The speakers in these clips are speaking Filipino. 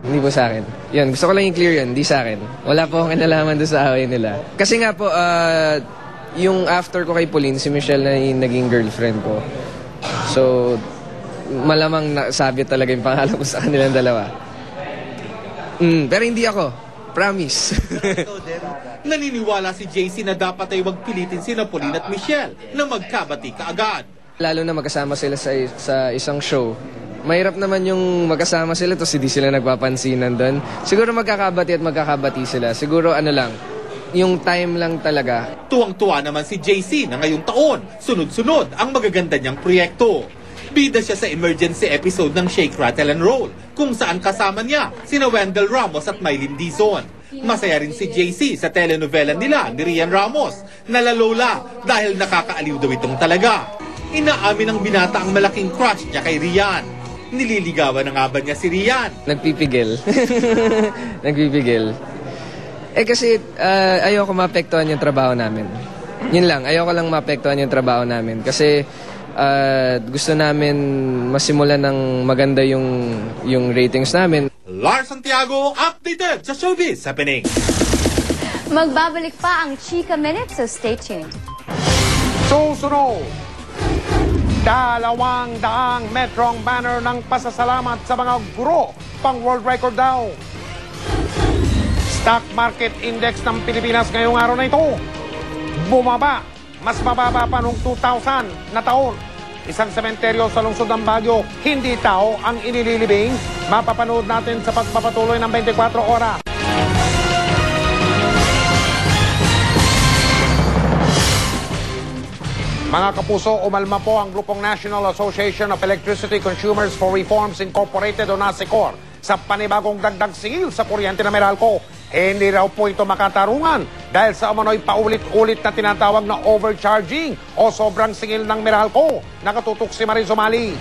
Hindi po sa akin. Yun, gusto ko lang i-clear yun, hindi sa akin. Wala po akong kinalaman doon sa away nila. Kasi nga po, yung after ko kay Pauline, si Michelle na yung naging girlfriend ko. So, malamang nasabi talaga yung pangalan ko sa kanilang dalawa. Pero hindi ako. Promise. Naniniwala si JC na dapat ay wag pilitin sina Pauline at Michelle na magkabati kaagad. Lalo na magkasama sila sa isang show. Mahirap naman yung magkasama sila tapos hindi sila nagpapansinan doon. Siguro magkakabati at magkakabati sila. Siguro ano lang, yung time lang talaga. Tuwang-tuwa naman si JC na ngayong taon, sunod-sunod ang magaganda niyang proyekto. Bida siya sa emergency episode ng Shake, Rattle and Roll, kung saan kasama niya sina Wendell Ramos at Mylene Dizon. Masaya rin si JC sa telenovela nila ni Rian Ramos, nalalola dahil nakakaaliw daw itong talaga. Inaamin ng binata ang malaking crush niya kay Rian. Nililigawan na nga ba niya si Rian? Nagpipigil. Nagpipigil. Kasi ayoko maapektuhan yung trabaho namin. Yun lang, ayoko lang maapektuhan yung trabaho namin. Kasi gusto namin masimulan ng maganda yung ratings namin. Lars Santiago, updated sa Showbiz Happening. Magbabalik pa ang Chika Minute, so stay tuned. Susunod, 200 metrong banner ng pasasalamat sa mga guro, pang world record daw. Stock market index ng Pilipinas ngayong araw na ito, bumaba, mas mababa pa noong 2000 na taon. Isang sementeryo sa lungsod ng Baguio, hindi tao ang inililibing. Mapapanood natin sa pagpapatuloy ng 24 oras. Mga kapuso, umalma po ang grupong National Association of Electricity Consumers for Reforms Incorporated o NASECOR sa panibagong dagdag singil sa kuryente na Meralco. Hindi raw po ito makatarungan dahil sa umano'y paulit-ulit na tinatawag na overcharging o sobrang singil ng Meralco. Nakatutok si Marie Zumali.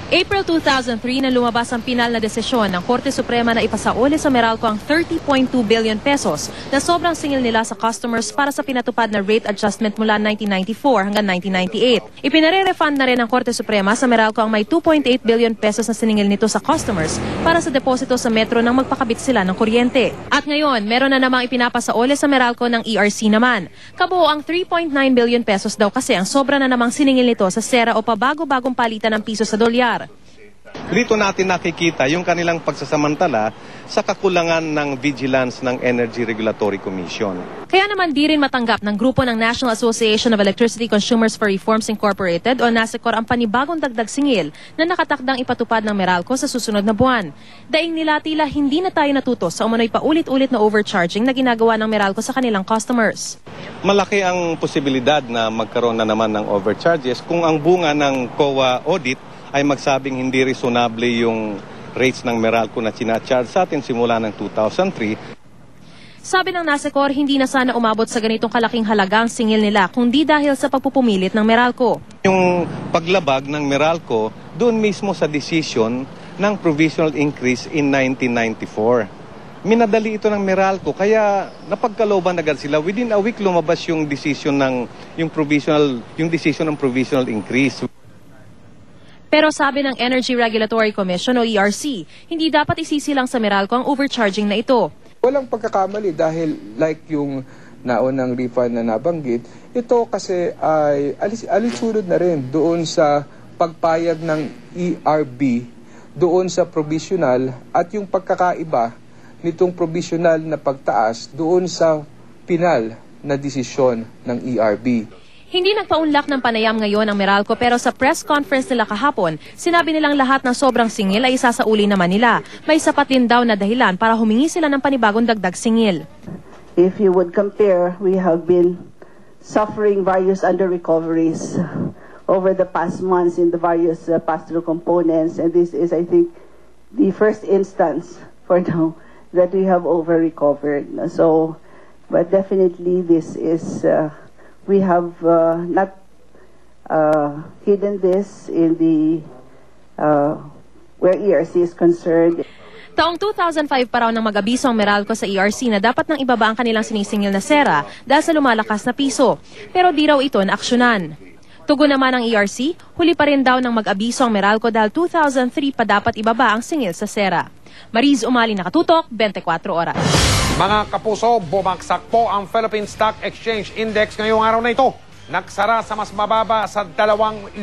April 2003 na lumabas ang pinal na desisyon ng Korte Suprema na ipasauli sa Meralco ang 30.2 billion pesos na sobrang singil nila sa customers para sa pinatupad na rate adjustment mula 1994 hanggang 1998. Ipinare-refund na rin ng Korte Suprema sa Meralco ang may 2.8 billion pesos na siningil nito sa customers para sa deposito sa metro nang magpakabit sila ng kuryente. At ngayon, meron na namang ipinapasauli sa Meralco ng ERC naman. Kabuo ang 3.9 billion pesos daw kasi ang sobra na namang siningil nito sa sera o pabago-bagong palitan ng piso sa dolyar. Dito natin nakikita yung kanilang pagsasamantala sa kakulangan ng vigilance ng Energy Regulatory Commission. Kaya naman di rin matanggap ng grupo ng National Association of Electricity Consumers for Reforms Incorporated o NASECOR ang panibagong dagdag singil na nakatakdang ipatupad ng Meralco sa susunod na buwan. Daing nila tila hindi na tayo natuto sa umano'y paulit-ulit na overcharging na ginagawa ng Meralco sa kanilang customers. Malaki ang posibilidad na magkaroon na naman ng overcharges kung ang bunga ng COA audit ay magsabing hindi reasonable yung rates ng Meralco na sinacharge sa atin simula ng 2003. Sabi ng NASECOR, hindi na sana umabot sa ganitong kalaking halagang singil nila kundi dahil sa pagpupumilit ng Meralco. Yung paglabag ng Meralco doon mismo sa decision ng provisional increase in 1994. Minadali ito ng Meralco kaya napagkalooban agad sila. Within a week lumabas yung decision ng provisional increase. Pero sabi ng Energy Regulatory Commission o ERC, hindi dapat isisilang sa Meralco ang overcharging na ito. Walang pagkakamali dahil like yung naunang refund na nabanggit, ito kasi ay alinsunod na rin doon sa pagpayag ng ERB, doon sa provisional at yung pagkakaiba nitong provisional na pagtaas doon sa pinal na desisyon ng ERB. Hindi nagpaunlak ng panayam ngayon ang Meralco pero sa press conference nila kahapon, sinabi nilang lahat ng sobrang singil ay isasauli naman nila. May sapat din daw na dahilan para humingi sila ng panibagong dagdag singil. If you would compare, we have been suffering various under-recoveries over the past months in the various pass-through components, and this is, I think, the first instance for now that we have over-recovered. So, but definitely this is... we have not hidden this in the where ERC is concerned. Taong 2005 pa raw nang mag-abiso ang Meralco sa ERC na dapat nang ibaba ang kanilang sinisingil na sera dahil sa lumalakas na piso. Pero di raw ito naaksyonan. Tugon naman ng ERC, huli pa rin daw ng mag-abiso ang Meralco dahil 2003 pa dapat ibaba ang singil sa sera. Mariz Umali, Nakatutok, 24 Oras. Mga kapuso, bumagsak po ang Philippine Stock Exchange Index ngayong araw na ito. Nagsara sa mas mababa sa 2,000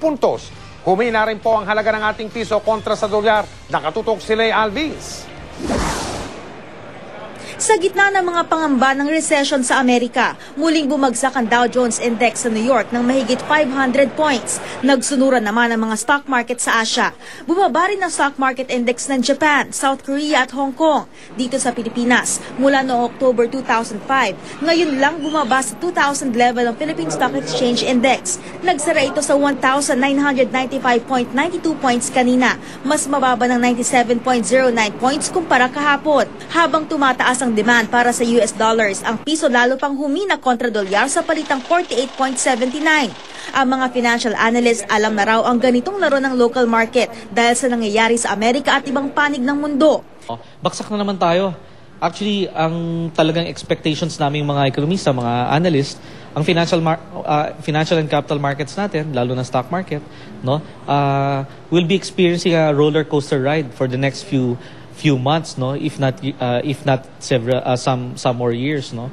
puntos. Humina rin po ang halaga ng ating piso kontra sa dolyar. Nakatutok si Lay Alvis. Sa gitna ng mga pangamba ng recession sa Amerika, muling bumagsak ang Dow Jones Index sa New York ng mahigit 500 points. Nagsunuran naman ang mga stock market sa Asia. Bumaba rin ang stock market index ng Japan, South Korea at Hong Kong. Dito sa Pilipinas, mula noong October 2005, ngayon lang bumaba sa 2,000 level ang Philippine Stock Exchange Index. Nagsara ito sa 1,995.92 points kanina, mas mababa ng 97.09 points kumpara kahapon. Habang tumataas ang demand para sa US dollars, ang piso lalo pang humina kontra dolyar sa palitang 48.79. Ang mga financial analysts alam na raw ang ganitong laro ng local market dahil sa nangyayari sa Amerika at ibang panig ng mundo. Baksak na naman tayo. Actually, ang talagang expectations namin mga ekonomista, mga analysts, ang financial and capital markets natin, lalo na stock market, no, will be experiencing a roller coaster ride for the next few months, no, if not several some more years, no.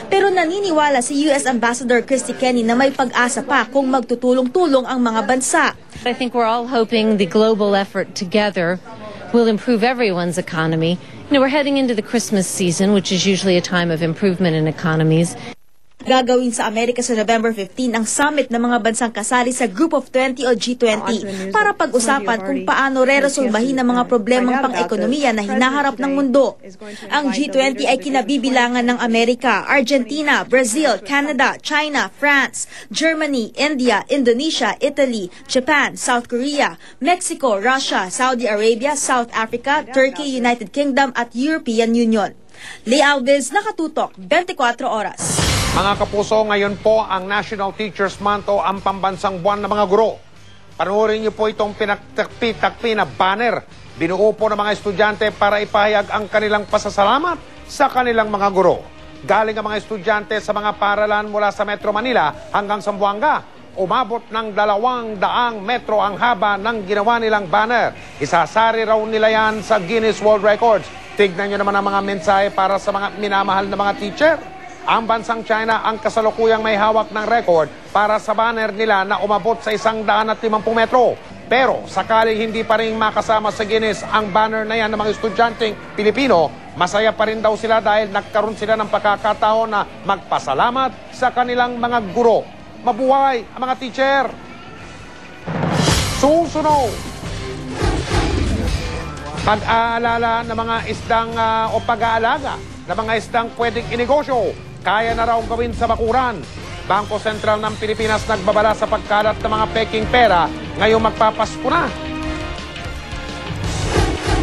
Pero naniniwala si US Ambassador Christy Kenny na may pag-asa pa kung magtutulong-tulong ang mga bansa. I think we're all hoping the global effort together will improve everyone's economy. You know, we're heading into the Christmas season, which is usually a time of improvement in economies. Gagawin sa Amerika sa November 15 ang summit ng mga bansang kasali sa Group of 20 o G20 para pag-usapan kung paano reresolbahin ang mga problemang pang-ekonomiya na hinaharap ng mundo. Ang G20 ay kinabibilangan ng Amerika, Argentina, Brazil, Canada, China, France, Germany, India, Indonesia, Italy, Japan, South Korea, Mexico, Russia, Saudi Arabia, South Africa, Turkey, United Kingdom at European Union. Lay Alves, Nakatutok, 24 Oras. Mga kapuso, ngayon po ang National Teachers Month o ang pambansang buwan ng mga guro. Panoorin niyo po itong pinagtakpi-takpi na banner. Binuo po ng mga estudyante para ipahayag ang kanilang pasasalamat sa kanilang mga guro. Galing ang mga estudyante sa mga paaralan mula sa Metro Manila hanggang Zamboanga. Umabot ng 200 metro ang haba ng ginawa nilang banner. Isasari raw nila yan sa Guinness World Records. Tignan nyo naman ang mga mensahe para sa mga minamahal na mga teacher. Ang bansang China ang kasalukuyang may hawak ng record para sa banner nila na umabot sa 150 metro. Pero sakaling hindi pa rin makasama sa Guinness ang banner na yan ng mga estudyanteng Pilipino, masaya pa rin daw sila dahil nagkaroon sila ng pagkakataon na magpasalamat sa kanilang mga guro. Mabuhay ang mga teacher! Susunod! Pag-aalala ng mga isdang o pag-aalaga ng mga isdang pwedeng inegosyo, kaya na raw gawin sa bakuran. Bangko Sentral ng Pilipinas nagbabala sa pagkalat ng mga peking pera ngayong magpapasko na.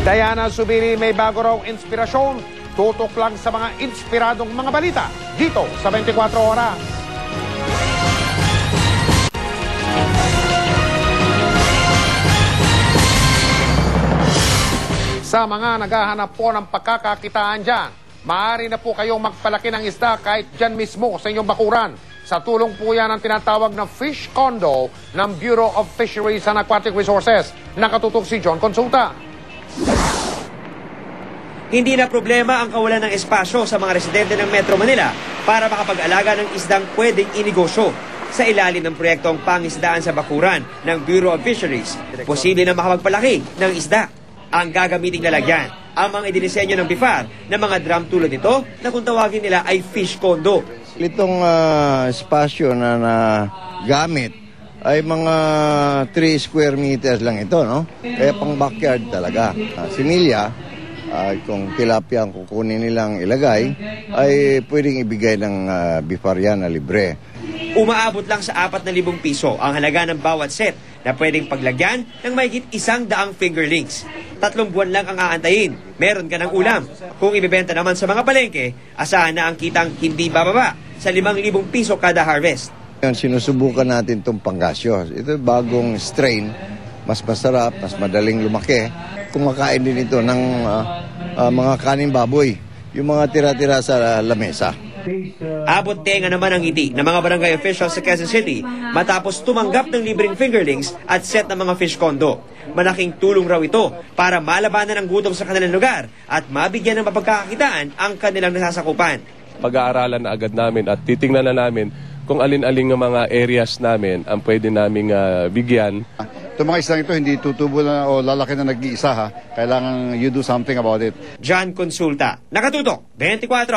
Diana Zubiri, may bago raw inspirasyon. Tutok lang sa mga inspiradong mga balita dito sa 24 Oras. Sa mga naghahanap po ng pagkakakitaan dyan, maaari na po kayong magpalaki ng isda kahit dyan mismo sa inyong bakuran. Sa tulong po yan ang tinatawag na Fish Condo ng Bureau of Fisheries and Aquatic Resources. Nakatutok si John Consulta. Hindi na problema ang kawalan ng espasyo sa mga residente ng Metro Manila para makapag-alaga ng isdang pwedeng inegosyo. Sa ilalim ng proyektong pangisdaan sa bakuran ng Bureau of Fisheries, posible na makapagpalaki ng isda. Ang gagamiting lalagyan, ang mga idinisenyo ng BIFAR na mga drum tulad nito na kung tawagin nila ay fish condo. Itong espasyo na gamit ay mga 3 square meters lang ito, no? Kaya pang backyard talaga. Similya, kung tilapia ang kukunin nilang ilagay, ay pwedeng ibigay ng BIFAR yan na libre. Umaabot lang sa 4,000 piso ang halaga ng bawat set na pwedeng paglagyan ng mahigit 100 fingerlings. 3 buwan lang ang aantayin. Meron ka ng ulam. Kung ibebenta naman sa mga palengke, asahan na ang kitang hindi bababa sa 5,000 piso kada harvest. Sinusubukan natin itong panggasyo. Ito bagong strain, mas masarap, mas madaling lumaki. Kumakain din ito ng mga kanin baboy, yung mga tira-tira sa lamesa. Abot tenga naman ang ngiti ng mga barangay officials sa Quezon City matapos tumanggap ng libreng fingerlings at set ng mga fish condo. Malaking tulong raw ito para malabanan ang gutom sa kanilang lugar at mabigyan ng mapagkakakitaan ang kanilang nasasakupan. Pag-aaralan na agad namin at titingnan na namin kung alin-aling ng mga areas namin ang pwede naming bigyan. Itong mga islang ito hindi tutubo na o lalaki na nag-iisa ha. Kailangan you do something about it. John Consulta, Nakatutok, 24.